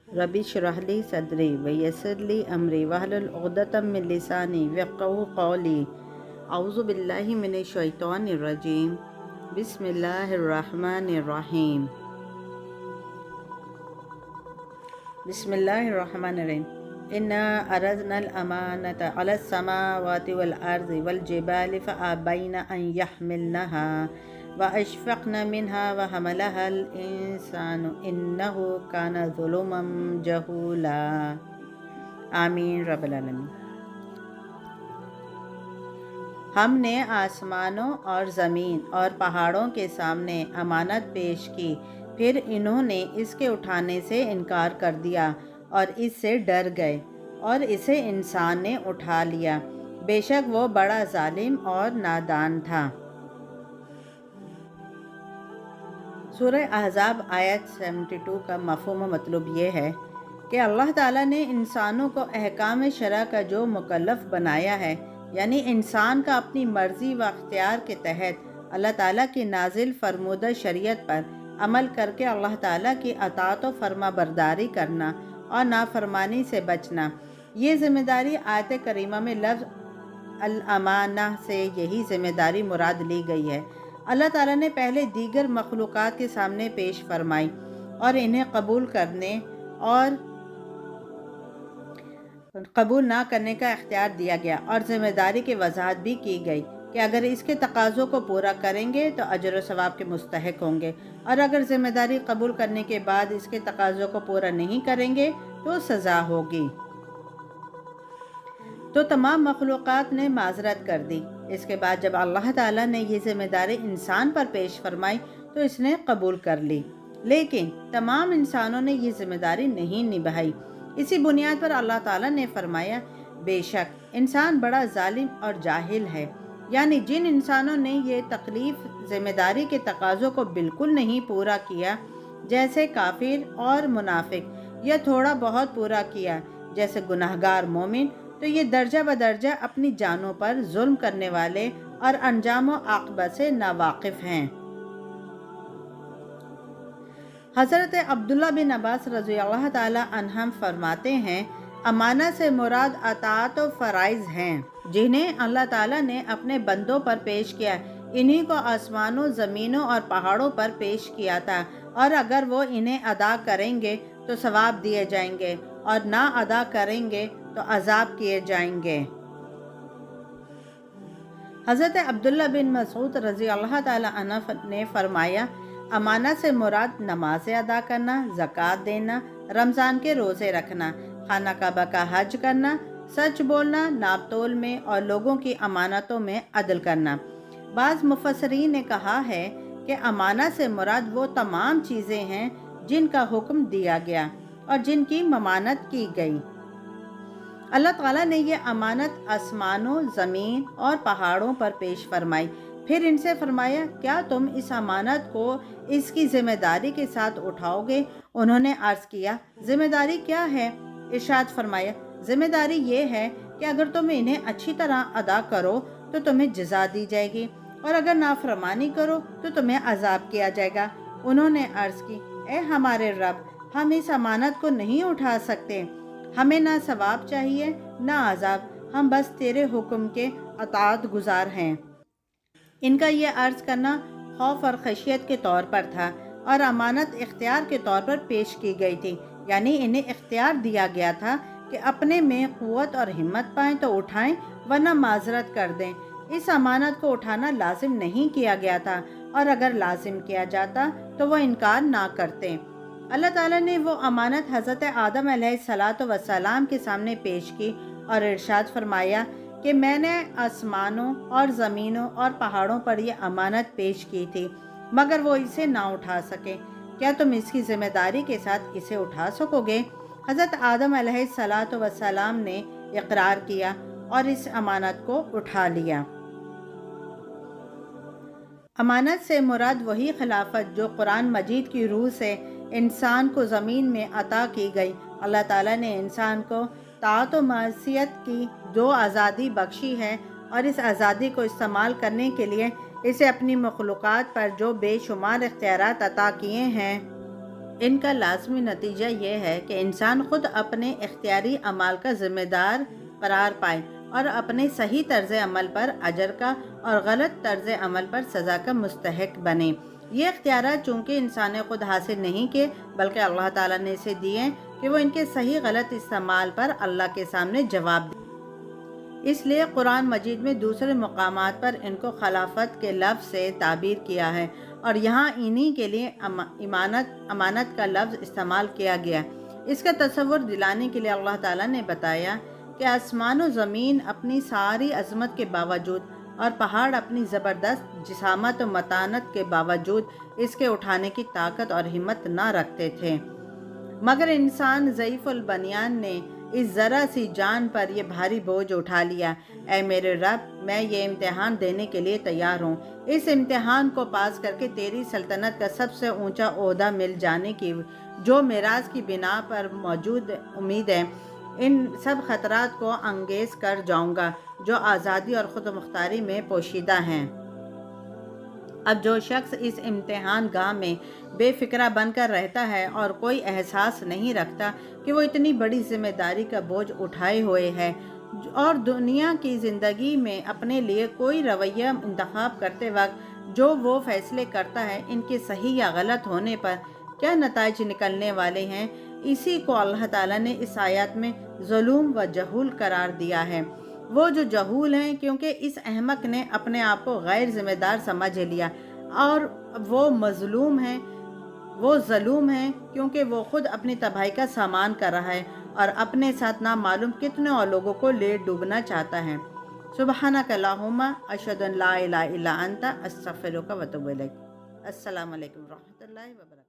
रबि इश्रह ली सदरी वयस्सिर ली अमरी वहलुल उक़दतम मिन लिसानी यफ़क़हू क़ौली। औज़ु बिल्लाहि मिनश शैतानिर रजीम। बिस्मिल्लाहिर रहमानिर रहीम। बिस्मिल्लाहिर रहमानिर रहीम। इन्ना अरज़नल अमानता अलस समावाति वल अर्ज़ि वल जिबालि फ़अबैना अन यहमिलनहा व अशफ़क़न मिन्हा व हमलहल इंसानु इन्नहु काना ज़ुलुमम जहूला। आमीन रब्बिल आलमीन। हमने आसमानों और ज़मीन और पहाड़ों के सामने अमानत पेश की, फिर इन्होंने इसके उठाने से इनकार कर दिया और इससे डर गए, और इसे इंसान ने उठा लिया। बेशक वो बड़ा जालिम और नादान था। सूरह अहज़ाब आयत 72 का मफ़हूम व मतलब ये है कि अल्लाह ताला ने इंसानों को अहकाम शरअ का जो मुकल्लफ़ बनाया है, यानी इंसान का अपनी मर्ज़ी व अख्तियार के तहत अल्लाह ताला की नाजिल फरमूदा शरीयत पर अमल करके अल्लाह ताला की अताअत व फरमा बरदारी करना और नाफरमानी से बचना, ये ज़िम्मेदारी आयत करीमा में लफ्ज़ अल-अमाना से यही ज़िम्मेदारी मुराद ली गई है। अल्लाह ताला ने पहले दीगर मखलूक़ात के सामने पेश फरमाई और इन्हें कबूल ना करने का इख्तियार दिया गया, और ज़िम्मेदारी की वजाहत भी की गई कि अगर इसके तकाज़ों को पूरा करेंगे तो अजर व सवाब के मुस्तहिक होंगे, और अगर ज़िम्मेदारी कबूल करने के बाद इसके तकाज़ों को पूरा नहीं करेंगे तो सज़ा होगी। तो तमाम मखलूक़ात ने माज़रत कर दी। इसके बाद जब अल्लाह ताला ने ये ज़िम्मेदारी इंसान पर पेश फरमाई तो इसने कबूल कर ली, लेकिन तमाम इंसानों ने ये ज़िम्मेदारी नहीं निभाई। इसी बुनियाद पर अल्लाह ताला ने फरमाया, बेशक इंसान बड़ा जालिम और जाहिल है। यानी जिन इंसानों ने ये तकलीफ ज़िम्मेदारी के तकाज़ों को बिल्कुल नहीं पूरा किया, जैसे काफिर और मुनाफिक, या थोड़ा बहुत पूरा किया, जैसे गुनाहगार मोमिन, तो ये दर्जा बदर्जा अपनी जानों पर जुल्म करने वाले और अंजाम व आक़िबत से नावाकिफ़ हैं। हज़रत अब्दुल्ला बिन अब्बास रज़ियल्लाहु ताला अन्हुम फरमाते हैं, अमानत से मुराद अताअत व फ़राइज़ हैं, जिन्हें अल्लाह ताला ने अपने बंदों पर पेश किया। इन्हीं को आसमानों, ज़मीनों और पहाड़ों पर पेश किया था, और अगर वो इन्हें अदा करेंगे तो सवाब दिए जाएंगे, और ना अदा करेंगे तो अज़ाब किए जाएंगे। हज़रत अब्दुल्ला बिन मसूद रज़ियल्लाहु ताला अन्हु ने फरमाया, अमानत से मुराद नमाज़ें अदा करना, ज़कात देना, रमज़ान के रोज़े रखना, खाना काबा का हज करना, सच बोलना, नाप तोल में और लोगों की अमानतों में अदल करना। बाज़ मुफस्सिरीन ने कहा है कि अमानत से मुराद वो तमाम चीज़ें हैं जिनका हुक्म दिया गया और जिनकी ममानत की गई। अल्लाह ताला ने ये अमानत आसमानों, ज़मीन और पहाड़ों पर पेश फरमाई। फिर इनसे फरमाया, क्या तुम इस अमानत को इसकी ज़िम्मेदारी के साथ उठाओगे? उन्होंने अर्ज़ किया, ज़िम्मेदारी क्या है? इरशाद फरमाया, ज़िम्मेदारी ये है कि अगर तुम इन्हें अच्छी तरह अदा करो तो तुम्हें जज़ा दी जाएगी, और अगर नाफरमानी करो तो तुम्हें अज़ाब किया जाएगा। उन्होंने अर्ज़ की, ए हमारे रब, हम इस अमानत को नहीं उठा सकते। हमें ना सवाब चाहिए ना अज़ाब, हम बस तेरे हुक्म के अताअत गुज़ार हैं। इनका ये अर्ज़ करना खौफ और खशियत के तौर पर था, और अमानत इख्तियार के तौर पर पेश की गई थी, यानी इन्हें इख्तियार दिया गया था कि अपने में क़ुव्वत और हिम्मत पाएँ तो उठाएं, वरना माजरत कर दें। इस अमानत को उठाना लाजिम नहीं किया गया था, और अगर लाजिम किया जाता तो वह इनकार ना करते। अल्लाह ताला ने वो अमानत हज़रत आदम अलैहिस्सलातु वस्सलाम के सामने पेश की और इरशाद फरमाया कि मैंने आसमानों और ज़मीनों और पहाड़ों पर यह अमानत पेश की थी, मगर वो इसे ना उठा सके। क्या तुम इसकी ज़िम्मेदारी के साथ इसे उठा सकोगे? हज़रत आदम अलैहिस्सलातु वस्सलाम ने इकरार किया और इस अमानत को उठा लिया। अमानत से मुराद वही खिलाफत जो कुरान मजीद की रूह से इंसान को ज़मीन में अता की गई। अल्लाह ताला ने इंसान को ताअत व मासियत की जो आज़ादी बख्शी है, और इस आज़ादी को इस्तेमाल करने के लिए इसे अपनी मखलूक़ात पर जो बेशुमार इख्तियारात अता किए हैं, ان کا لازمی نتیجہ یہ ہے کہ انسان خود اپنے اختیاری اعمال کا ذمہ دار قرار پائے اور اپنے صحیح طرز عمل پر اجر کا اور غلط طرز عمل پر سزا کا مستحق بنے۔ یہ اختیارات چونکہ انسان نے خود حاصل نہیں کیے بلکہ اللہ تعالیٰ نے اسے دیے ہیں کہ وہ ان کے صحیح غلط استعمال پر اللہ کے سامنے جواب دے۔ اس لیے قرآن مجید میں دوسرے مقامات پر ان کو خلافت کے لفظ سے تعبیر کیا ہے اور یہاں انہی کے لیے امانت کا لفظ استعمال کیا گیا۔ اس کا تصور دلانے کے لیے اللہ تعالیٰ نے بتایا کہ آسمان و زمین اپنی ساری عظمت کے باوجود اور پہاڑ اپنی زبردست جسامت و متانت کے باوجود اس کے اٹھانے کی طاقت اور ہمت نہ رکھتے تھے، مگر انسان ضعیف البنیان نے اس ذرا سی جان پر یہ بھاری بوجھ اٹھا لیا۔ اے میرے رب، میں یہ امتحان دینے کے لیے تیار ہوں۔ اس امتحان کو پاس کر کے تیری سلطنت کا سب سے اونچا عہدہ مل جانے کی جو میراث کی بنا پر موجود امید ہے، ان سب خطرات کو انگیز کر جاؤں گا جو آزادی اور خود مختاری میں پوشیدہ ہیں۔ اب جو شخص اس امتحان گاہ میں بے فکرہ بن کر رہتا ہے اور کوئی احساس نہیں رکھتا کہ وہ اتنی بڑی ذمہ داری کا بوجھ اٹھائے ہوئے ہے اور دنیا کی زندگی میں اپنے لیے کوئی رویہ انتخاب کرتے وقت جو وہ فیصلے کرتا ہے ان کے صحیح یا غلط ہونے پر کیا نتائج نکلنے والے ہیں، اسی کو اللہ تعالیٰ نے اس آیات میں ظلوم و جہول قرار دیا ہے۔ وہ جو جہول ہیں کیونکہ اس احمق نے اپنے آپ کو غیر ذمہ دار سمجھ لیا، اور وہ مظلوم ہیں، وہ ظلوم ہیں کیونکہ وہ خود اپنی تباہی کا سامان کر رہا ہے اور اپنے ساتھ نامعلوم کتنے اور لوگوں کو لے ڈوبنا چاہتا ہے۔ سبحانک اللہم اشہد ان لا الہ الا انت استغفرک و اتوب الیک۔ السلام علیکم ورحمۃ اللہ وبرکاتہ۔